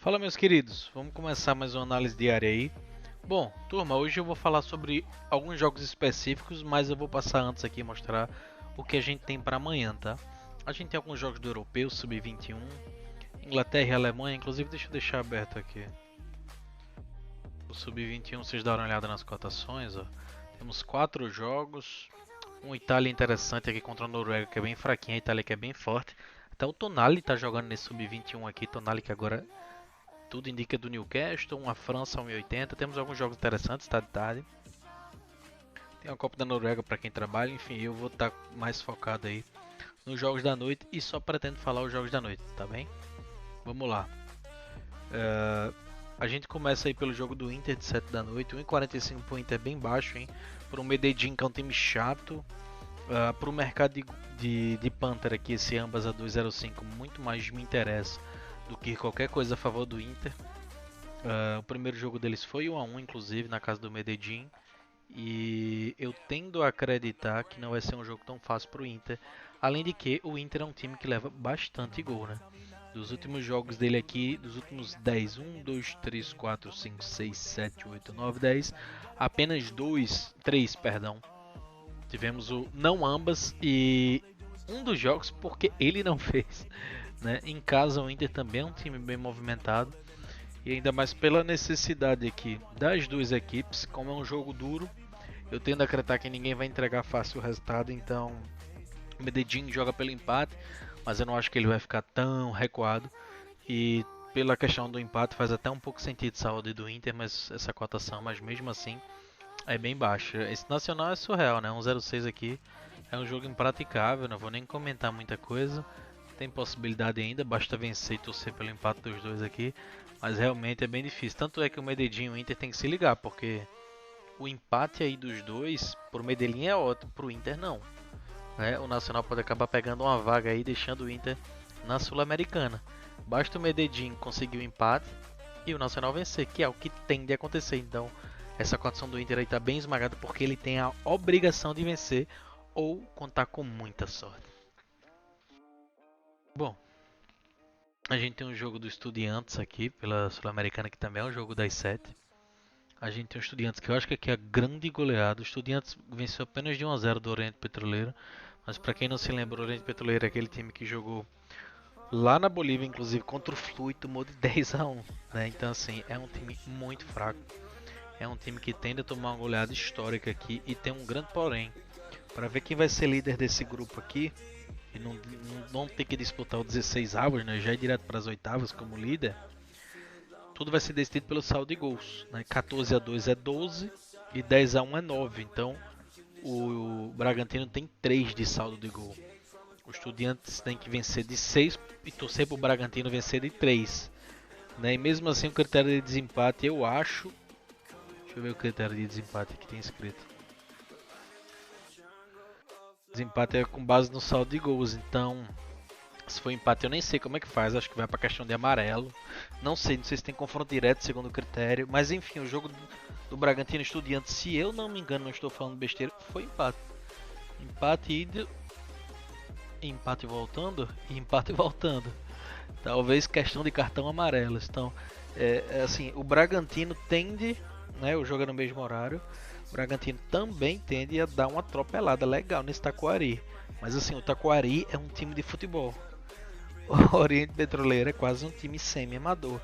Fala, meus queridos, vamos começar mais uma análise diária aí. Bom, turma, hoje eu vou falar sobre alguns jogos específicos, mas eu vou passar antes aqui e mostrar o que a gente tem para amanhã, tá? A gente tem alguns jogos do Europeu, Sub-21, Inglaterra e Alemanha, inclusive deixa eu deixar aberto aqui. O Sub-21, vocês deram uma olhada nas cotações, ó. Temos 4 jogos, um Itália interessante aqui contra a Noruega, que é bem fraquinha, a Itália que é bem forte. Até o Tonali tá jogando nesse Sub-21 aqui, Tonali que agora tudo indica do Newcastle, uma França 1,80. Temos alguns jogos interessantes, tá de tarde. Tem a Copa da Noruega para quem trabalha. Enfim, eu vou estar mais focado aí nos jogos da noite e só pretendo falar os jogos da noite, tá bem? Vamos lá. A gente começa aí pelo jogo do Inter de 7 da noite. 1,45 pro Inter é bem baixo, hein? Para o Medellín, que é um time chato. Para o mercado de Panther aqui, esse ambas a 2,05 muito mais me interessa do que qualquer coisa a favor do Inter. O primeiro jogo deles foi 1 a 1, inclusive, na casa do Medellín. E eu tendo a acreditar que não vai ser um jogo tão fácil para o Inter. Além de que o Inter é um time que leva bastante gol, né? Dos últimos jogos dele aqui, dos últimos 10, 1, 2, 3, 4, 5, 6, 7, 8, 9, 10, apenas 3, perdão. Tivemos o não ambas e um dos jogos porque ele não fez, né? Em casa o Inter também é um time bem movimentado. E ainda mais pela necessidade aqui das duas equipes, como é um jogo duro, eu tendo a acreditar que ninguém vai entregar fácil o resultado, então o Medellín joga pelo empate, mas eu não acho que ele vai ficar tão recuado. E pela questão do empate faz até um pouco sentido saúde do Inter, mas essa cotação, mas mesmo assim é bem baixa. Esse Nacional é surreal, né? 1,06 aqui é um jogo impraticável, não vou nem comentar muita coisa. Tem possibilidade ainda, basta vencer e torcer pelo empate dos dois aqui. Mas realmente é bem difícil. Tanto é que o Medellín e o Inter tem que se ligar, porque o empate aí dos dois, pro Medellín é ótimo, pro Inter não. Né? O Nacional pode acabar pegando uma vaga aí, deixando o Inter na Sul-Americana. Basta o Medellín conseguir o empate e o Nacional vencer, que é o que tende a acontecer. Então, essa condição do Inter aí tá bem esmagada, porque ele tem a obrigação de vencer ou contar com muita sorte. Bom, a gente tem um jogo do Estudiantes aqui, pela Sul-Americana, que também é um jogo das 7. A gente tem o Estudiantes, que eu acho que aqui é a grande goleada. O Estudiantes venceu apenas de 1 a 0 do Oriente Petroleiro. Mas para quem não se lembra, o Oriente Petroleiro é aquele time que jogou lá na Bolívia, inclusive contra o Flu, e tomou de 10 a 1. Né? Então, assim, é um time muito fraco. É um time que tende a tomar uma goleada histórica aqui. E tem um grande porém. Para ver quem vai ser líder desse grupo aqui, e não ter que disputar o 16 avos, né? Já é direto para as oitavas como líder. Tudo vai ser decidido pelo saldo de gols. Né? 14 a 2 é 12 e 10 a 1 é 9. Então o Bragantino tem 3 de saldo de gol. O Estudiantes tem que vencer de 6 e torcer para o Bragantino vencer de 3. Né? E mesmo assim o critério de desempate eu acho. Deixa eu ver o critério de desempate que tem escrito. Desempate é com base no saldo de gols. Então se for empate eu nem sei como é que faz, acho que vai pra questão de amarelo. Não sei se tem confronto direto segundo o critério. Mas enfim, o jogo do Bragantino Estudiantes, se eu não me engano, não estou falando besteira, foi empate. Empate ida, empate voltando e empate voltando. Talvez questão de cartão amarelo. Então, assim, o Bragantino tende, né, o jogo é no mesmo horário. O Bragantino também tende a dar uma atropelada legal nesse Taquari. Mas assim, o Taquari é um time de futebol. O Oriente Petroleiro é quase um time semi-amador.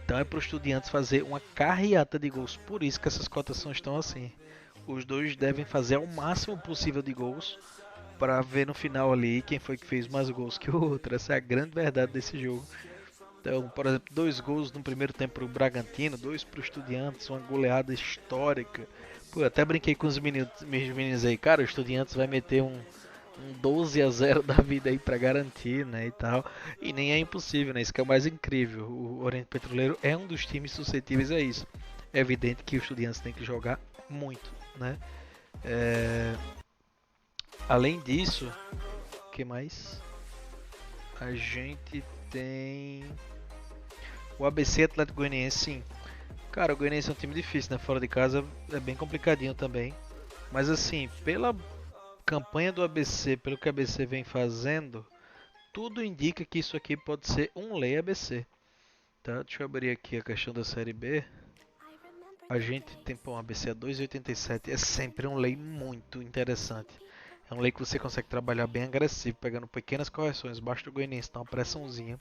Então é para os Estudiantes fazer uma carreata de gols. Por isso que essas cotações estão assim. Os dois devem fazer o máximo possível de gols para ver no final ali quem foi que fez mais gols que o outro. Essa é a grande verdade desse jogo. Então, por exemplo, 2 gols no primeiro tempo para o Bragantino, 2 para o Estudiantes, uma goleada histórica. Pô, até brinquei com os meninos aí, cara, o Estudiantes vai meter um 12 a 0 da vida aí para garantir, né, e tal. E nem é impossível, né? Isso que é o mais incrível. O Oriente Petroleiro é um dos times suscetíveis a isso. É evidente que o Estudiantes tem que jogar muito, né? É... Além disso, o que mais? A gente tem o ABC Atlético Goianiense, sim. Cara, o Goianiense é um time difícil, né? Fora de casa é bem complicadinho também. Mas assim, pela campanha do ABC, pelo que o ABC vem fazendo, tudo indica que isso aqui pode ser um lei ABC. Tá, deixa eu abrir aqui a questão da Série B. A gente tem, pô, um ABC a 2,87. É sempre um lei muito interessante. É um lei que você consegue trabalhar bem agressivo, pegando pequenas correções. Basta o Goianiense dar uma pressãozinha.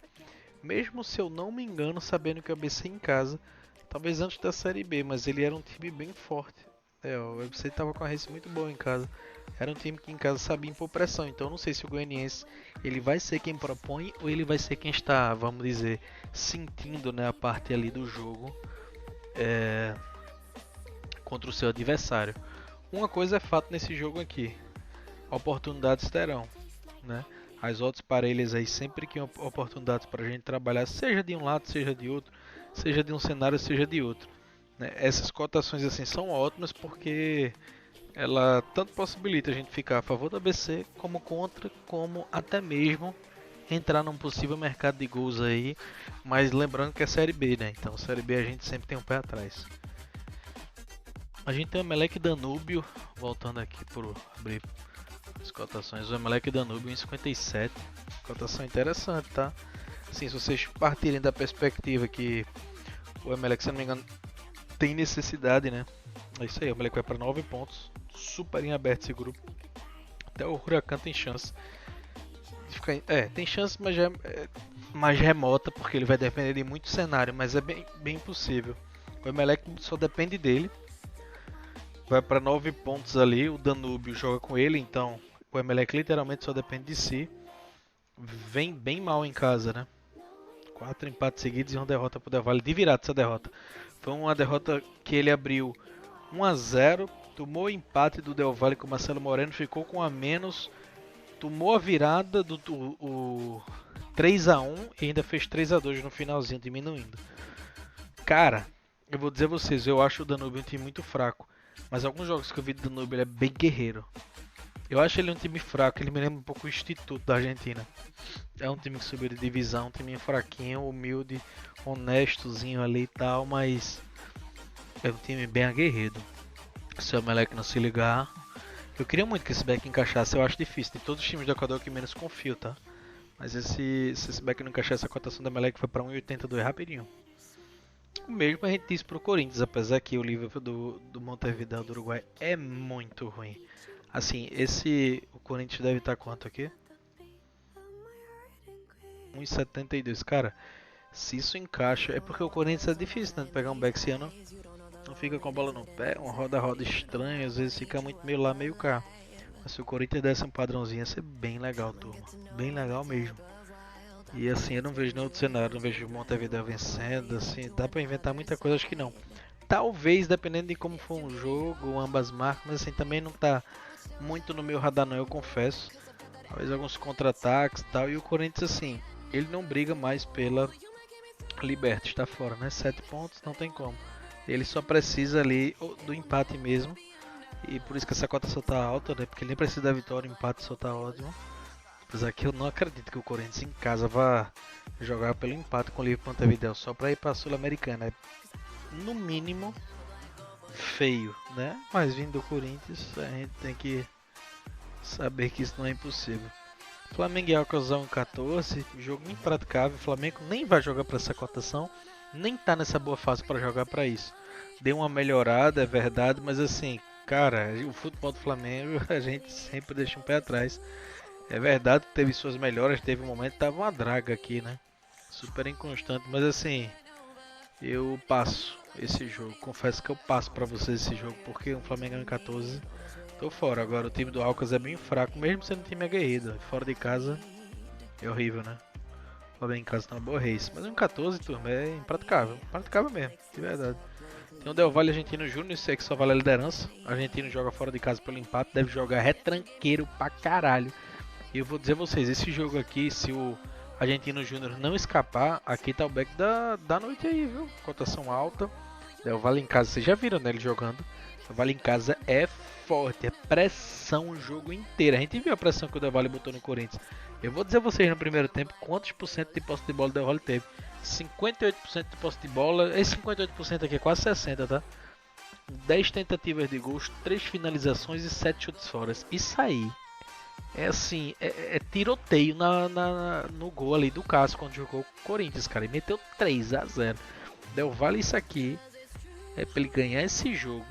Mesmo se eu não me engano, sabendo que o ABC em casa, talvez antes da Série B, mas ele era um time bem forte. O ABC estava com a race muito boa em casa. Era um time que em casa sabia impor pressão. Então eu não sei se o Goianiense ele vai ser quem propõe ou ele vai ser quem está, vamos dizer, sentindo, né, a parte ali do jogo contra o seu adversário. Uma coisa é fato nesse jogo aqui: oportunidades terão, né? As odds parelhas aí sempre que oportunidades para a gente trabalhar, seja de um lado, seja de outro, seja de um cenário, seja de outro, né? Essas cotações assim são ótimas porque ela tanto possibilita a gente ficar a favor da ABC como contra, como até mesmo entrar num possível mercado de gols aí, mas lembrando que é Série B, né? Então Série B a gente sempre tem um pé atrás. A gente tem o Emelec Danúbio, voltando aqui por abrir as cotações, o Emelec Danúbio em 57, cotação interessante, tá? Assim, se vocês partirem da perspectiva que o Emelec, se não me engano, tem necessidade, né? É isso aí, o Emelec vai para 9 pontos, super em aberto esse grupo. Até o Huracan tem chance de ficar. Tem chance, mas já é mais remota, porque ele vai depender de muito cenário, mas é bem possível. O Emelec só depende dele. Vai para 9 pontos ali, o Danúbio joga com ele, então o Emelec literalmente só depende de si. Vem bem mal em casa, né? 4 empates seguidos e uma derrota pro Del Valle, de virada essa derrota. Foi uma derrota que ele abriu 1-0, tomou o empate do Del Valle com o Marcelo Moreno, ficou com a menos, tomou a virada do 3-1 e ainda fez 3-2 no finalzinho, diminuindo. Cara, eu vou dizer a vocês, eu acho o Danúbio um time muito fraco. Mas alguns jogos que eu vi do Danúbio, ele é bem guerreiro. Eu acho ele um time fraco, ele me lembra um pouco o Instituto da Argentina. É um time que subiu de divisão, um time fraquinho, humilde, honestozinho ali e tal, mas é um time bem aguerrido. Se o Emelec não se ligar, eu queria muito que esse back encaixasse, eu acho difícil. De todos os times do Equador que menos confio, tá? Mas se esse back não encaixasse, a cotação da Emelec foi para 1,82 rapidinho. O mesmo a gente disse pro Corinthians, apesar que o Liverpool do Montevideo do Uruguai é muito ruim. Assim, o Corinthians deve estar quanto aqui? 1,72. Cara, se isso encaixa, é porque o Corinthians é difícil, né? De pegar um back esse ano. Não fica com a bola no pé, uma roda estranha, às vezes fica muito meio lá, meio cá. Mas se o Corinthians desse um padrãozinho, ia ser bem legal, turma. Bem legal mesmo. E assim, eu não vejo nenhum outro cenário, não vejo o Montevideo vencendo, assim, dá pra inventar muita coisa, acho que não. Talvez, dependendo de como for um jogo, ambas marcas, mas assim, também não tá muito no meu radar não, eu confesso. Talvez alguns contra-ataques e tal, e o Corinthians assim, ele não briga mais pela Libertad, tá fora, né? 7 pontos, não tem como. Ele só precisa ali do empate mesmo, e por isso que essa cota só tá alta, né? Porque ele nem precisa da vitória, o empate só tá ótimo. Apesar que eu não acredito que o Corinthians em casa vá jogar pelo empate com o Liverpool Montevideo só para ir para a Sul-Americana. É no mínimo feio, né? Mas vindo do Corinthians, a gente tem que saber que isso não é impossível. Flamengo e Alcas 1-14, jogo impraticável. O Flamengo nem vai jogar para essa cotação, nem tá nessa boa fase para jogar para isso. Deu uma melhorada, é verdade, mas assim, cara, o futebol do Flamengo a gente sempre deixa um pé atrás. É verdade que teve suas melhoras, teve um momento que tava uma draga aqui, né? Super inconstante, mas assim, eu passo esse jogo. Confesso que eu passo pra vocês esse jogo, porque o Flamengo em 14, tô fora. Agora o time do Alcas é bem fraco, mesmo sendo um time aguerrido. Fora de casa é horrível, né? O Flamengo em casa tá uma boa race. Mas em 14, turma, é impraticável. Impraticável mesmo, de verdade. Tem o Del Valle Argentino Júnior, esse aí que só vale a liderança. O argentino joga fora de casa pelo empate, deve jogar retranqueiro pra caralho. E eu vou dizer a vocês, esse jogo aqui, se o Argentino Júnior não escapar, aqui tá o back da noite aí, viu? Cotação alta. O Vale em casa, vocês já viram, né, ele jogando. O Vale em casa é forte, é pressão o jogo inteiro. A gente viu a pressão que o Del Valle botou no Corinthians. Eu vou dizer a vocês no primeiro tempo quantos por cento de posse de bola o Del Valle teve. 58% de posse de bola, esse 58% aqui é quase 60%, tá? 10 tentativas de gols, 3 finalizações e 7 chutes fora. Isso aí É assim, é tiroteio no gol ali do Cássio quando jogou o Corinthians, cara. E meteu 3 a 0. Del Valle isso aqui é pra ele ganhar esse jogo,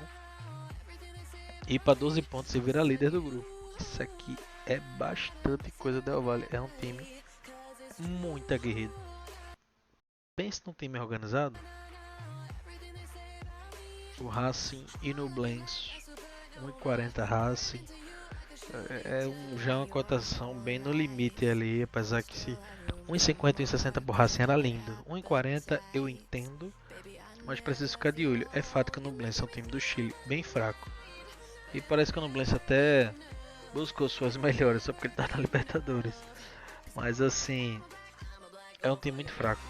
ir pra 12 pontos e virar líder do grupo. Isso aqui é bastante coisa Del Valle. É um time muito aguerrido. Pense num time organizado. O Racing e no Blends 1,40 Racing. Já uma cotação bem no limite ali, apesar que se 1,50 e 1,60 por Racing era lindo. 1,40 eu entendo, mas preciso ficar de olho. É fato que o Nublense é um time do Chile bem fraco. E parece que o Nublense até buscou suas melhores, só porque ele tá na Libertadores. Mas assim, é um time muito fraco.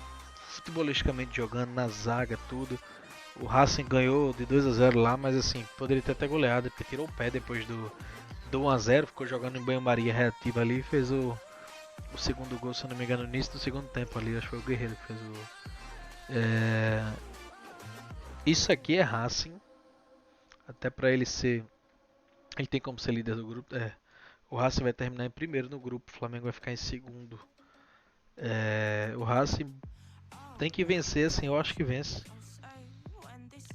Futebolisticamente jogando, na zaga, tudo. O Racing ganhou de 2 a 0 lá, mas assim, poderia ter até goleado, porque tirou o pé depois do 1 a 0, ficou jogando em banho-maria reativa ali e fez o segundo gol, se eu não me engano, no início do segundo tempo ali. Acho que foi o Guerreiro que fez o gol. Isso aqui é Racing, até pra ele ser. Ele tem como ser líder do grupo. O Racing vai terminar em primeiro no grupo, o Flamengo vai ficar em segundo. O Racing tem que vencer, assim, eu acho que vence.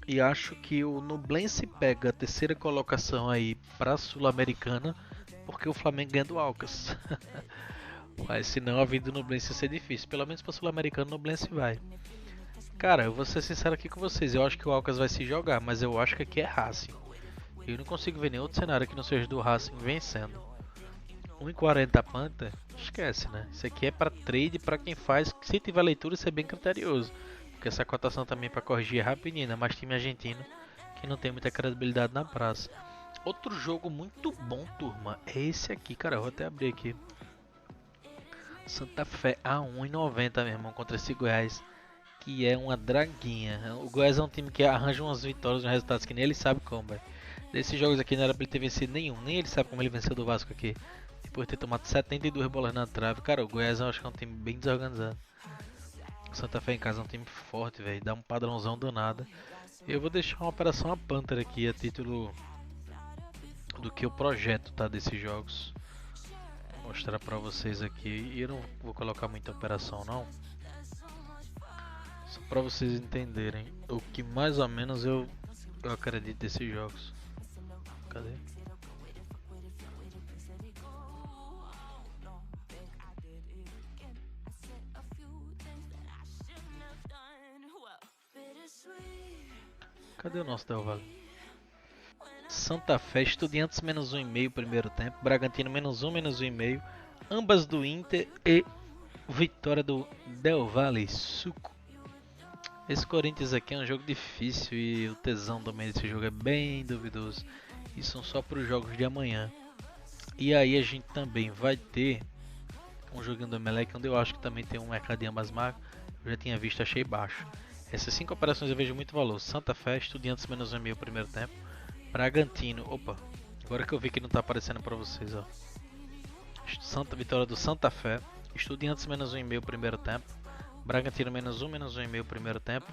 E acho que o Nublense pega a terceira colocação aí pra Sul-Americana, porque o Flamengo ganha do Alcas. Mas se não, a vida do Nublense vai ser difícil. Pelo menos pra Sul-Americano, o Nublense vai. Cara, eu vou ser sincero aqui com vocês. Eu acho que o Alcas vai se jogar, mas eu acho que aqui é Racing. Eu não consigo ver nenhum outro cenário que não seja do Racing vencendo. 1,40 Panta, esquece, né? Isso aqui é pra trade, pra quem faz. Se tiver leitura, isso é bem criterioso. Porque essa cotação também pra corrigir é rapidinha, mas time argentino que não tem muita credibilidade na praça. Outro jogo muito bom, turma, é esse aqui, cara. Eu vou até abrir aqui. Santa Fé a 1,90, meu irmão, contra esse Goiás, que é uma draguinha. O Goiás é um time que arranja umas vitórias, uns resultados que nem ele sabe como, velho. Desses jogos aqui não era pra ele ter vencido nenhum, nem ele sabe como ele venceu do Vasco aqui. Depois de ter tomado 72 bolas na trave. Cara, o Goiás eu acho que é um time bem desorganizado. O Santa Fé em casa é um time forte, velho. Dá um padrãozão do nada. Eu vou deixar uma operação a Panther aqui a título do que o projeto tá desses jogos. Vou mostrar pra vocês aqui. E eu não vou colocar muita operação não. Só pra vocês entenderem o que mais ou menos eu acredito desses jogos. Cadê? Cadê o nosso Del Valle? Santa Fé, Estudiantes menos 1,5 primeiro tempo, Bragantino menos 1, menos 1,5, ambas do Inter e vitória do Del Valle Suco. Esse Corinthians aqui é um jogo difícil e o tesão também desse jogo é bem duvidoso. E são só para os jogos de amanhã. E aí a gente também vai ter um joguinho do Emelec, onde eu acho que também tem um mercadinho mais magro. Eu já tinha visto, achei baixo. Essas 5 operações eu vejo muito valor. Santa Fé, Estudiantes menos 1,5 primeiro tempo. Bragantino, opa, agora que eu vi que não está aparecendo para vocês, ó. Vitória do Santa Fé, Estudiantes menos 1,5 primeiro tempo. Bragantino menos 1, menos 1,5 primeiro tempo.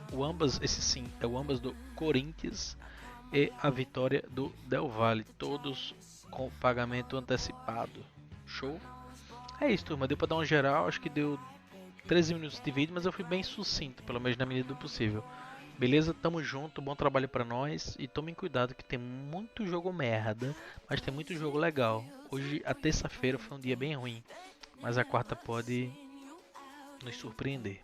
Esse sim é o ambas do Corinthians e a vitória do Del Valle, todos com pagamento antecipado. Show? É isso, turma, deu para dar um geral, acho que deu 13 minutos de vídeo, mas eu fui bem sucinto, pelo menos na medida do possível. Beleza? Tamo junto, bom trabalho pra nós e tomem cuidado que tem muito jogo merda, mas tem muito jogo legal. Hoje, a terça-feira foi um dia bem ruim, mas a quarta pode nos surpreender.